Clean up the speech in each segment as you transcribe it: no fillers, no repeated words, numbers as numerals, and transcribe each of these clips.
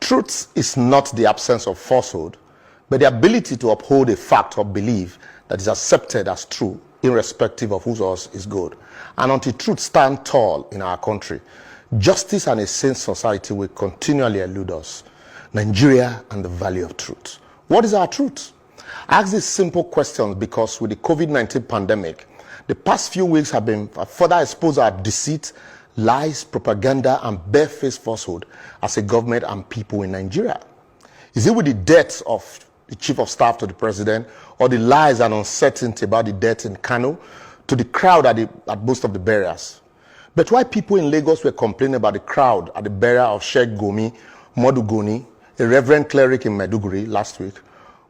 Truth is not the absence of falsehood, but the ability to uphold a fact or belief that is accepted as true, irrespective of whose source is good. And until truth stands tall in our country, justice and a sane society will continually elude us. Nigeria and the value of truth. What is our truth? I ask these simple questions because with the COVID-19 pandemic, the past few weeks have been further exposed our deceit, lies, propaganda, and barefaced falsehood as a government and people in Nigeria. Is it with the death of the chief of staff to the president, or the lies and uncertainty about the death in Kano, to the crowd at most of the burials? But why people in Lagos were complaining about the crowd at the burial of Sheikh Gomi Modugoni, a reverend cleric in Maiduguri last week,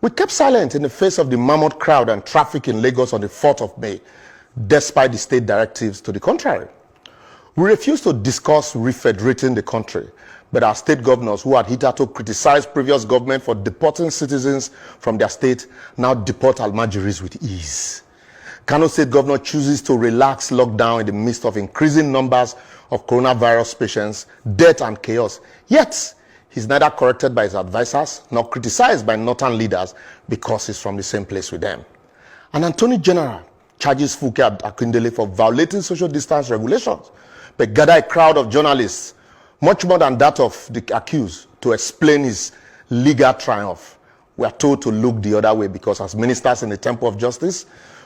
we kept silent in the face of the mammoth crowd and traffic in Lagos on the 4th of May, despite the state directives to the contrary. We refused to discuss refederating the country, but our state governors, who had hitherto criticized previous government for deporting citizens from their state, now deport Almajiris with ease. Kano State governor chooses to relax lockdown in the midst of increasing numbers of coronavirus patients, death and chaos. Yet, he's neither corrected by his advisors nor criticized by northern leaders because he's from the same place with them. An attorney general charges Funke Akindele for violating social distance regulations, but gather a crowd of journalists, much more than that of the accused, to explain his legal triumph. We are told to look the other way because as ministers in the temple of justice,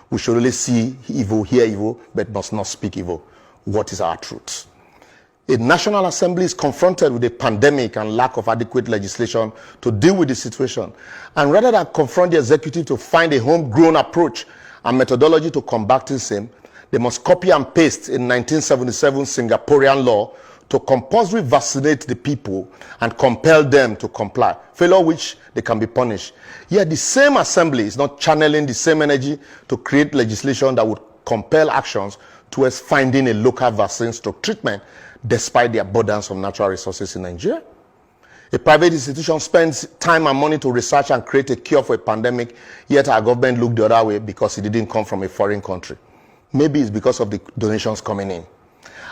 we should only see evil, hear evil, but must not speak evil. What is our truth? A National Assembly is confronted with a pandemic and lack of adequate legislation to deal with the situation. And rather than confront the executive to find a homegrown approach and methodology to combating same, they must copy and paste in 1977 Singaporean law to compulsory vaccinate the people and compel them to comply, failure which they can be punished. Yet the same assembly is not channeling the same energy to create legislation that would compel actions towards finding a local vaccine stroke treatment despite the abundance of natural resources in Nigeria. A private institution spends time and money to research and create a cure for a pandemic, yet our government looked the other way because it didn't come from a foreign country. Maybe it's because of the donations coming in.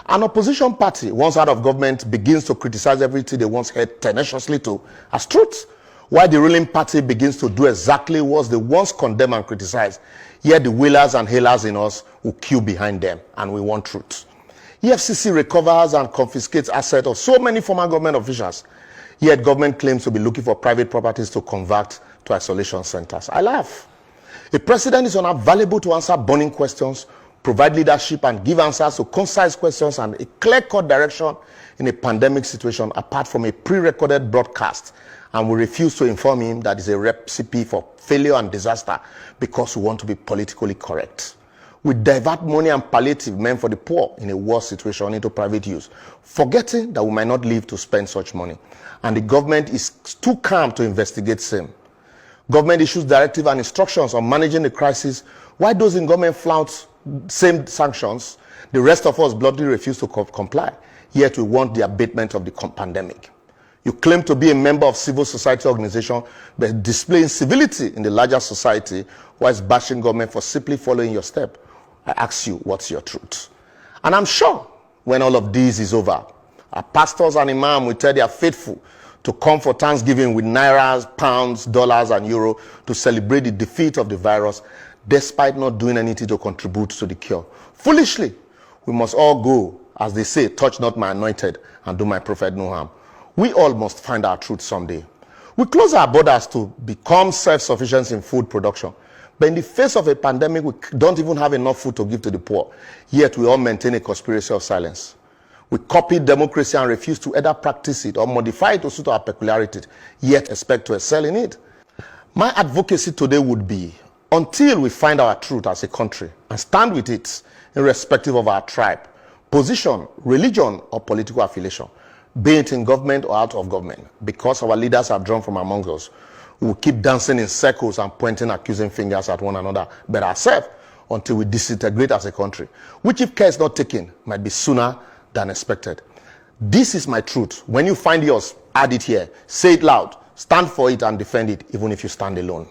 An opposition party, once out of government, begins to criticize everything they once held tenaciously to as truth, while the ruling party begins to do exactly what they once condemned and criticized. Yet the wheelers and hailers in us will queue behind them, and we want truth. EFCC recovers and confiscates assets of so many former government officials, yet government claims to be looking for private properties to convert to isolation centers. I laugh. A president is unavailable to answer burning questions, provide leadership and give answers to concise questions and a clear-cut direction in a pandemic situation apart from a pre-recorded broadcast, and we refuse to inform him that is a recipe for failure and disaster because we want to be politically correct. We divert money and palliative meant for the poor in a war situation into private use, forgetting that we might not live to spend such money, and the government is too calm to investigate same. Government issues directives and instructions on managing the crisis, while those in government flout same sanctions. The rest of us bluntly refuse to comply, yet we want the abatement of the pandemic. You claim to be a member of civil society organization, but displaying civility in the larger society whilst bashing government for simply following your step. I ask you, what's your truth? And I'm sure when all of this is over, our pastors and imams will tell their faithful to come for Thanksgiving with nairas, pounds, dollars, and euro to celebrate the defeat of the virus, despite not doing anything to contribute to the cure. Foolishly, we must all go, as they say, touch not my anointed and do my prophet no harm. We all must find our truth someday. We close our borders to become self-sufficient in food production. But in the face of a pandemic, we don't even have enough food to give to the poor. Yet we all maintain a conspiracy of silence. We copy democracy and refuse to either practice it or modify it to suit our peculiarities, yet expect to excel in it. My advocacy today would be, until we find our truth as a country and stand with it, irrespective of our tribe, position, religion, or political affiliation, be it in government or out of government, because our leaders are drawn from among us, we will keep dancing in circles and pointing accusing fingers at one another, but ourselves, until we disintegrate as a country, which if care is not taken, might be sooner than expected. This is my truth. When you find yours, add it here, say it loud, stand for it and defend it, even if you stand alone.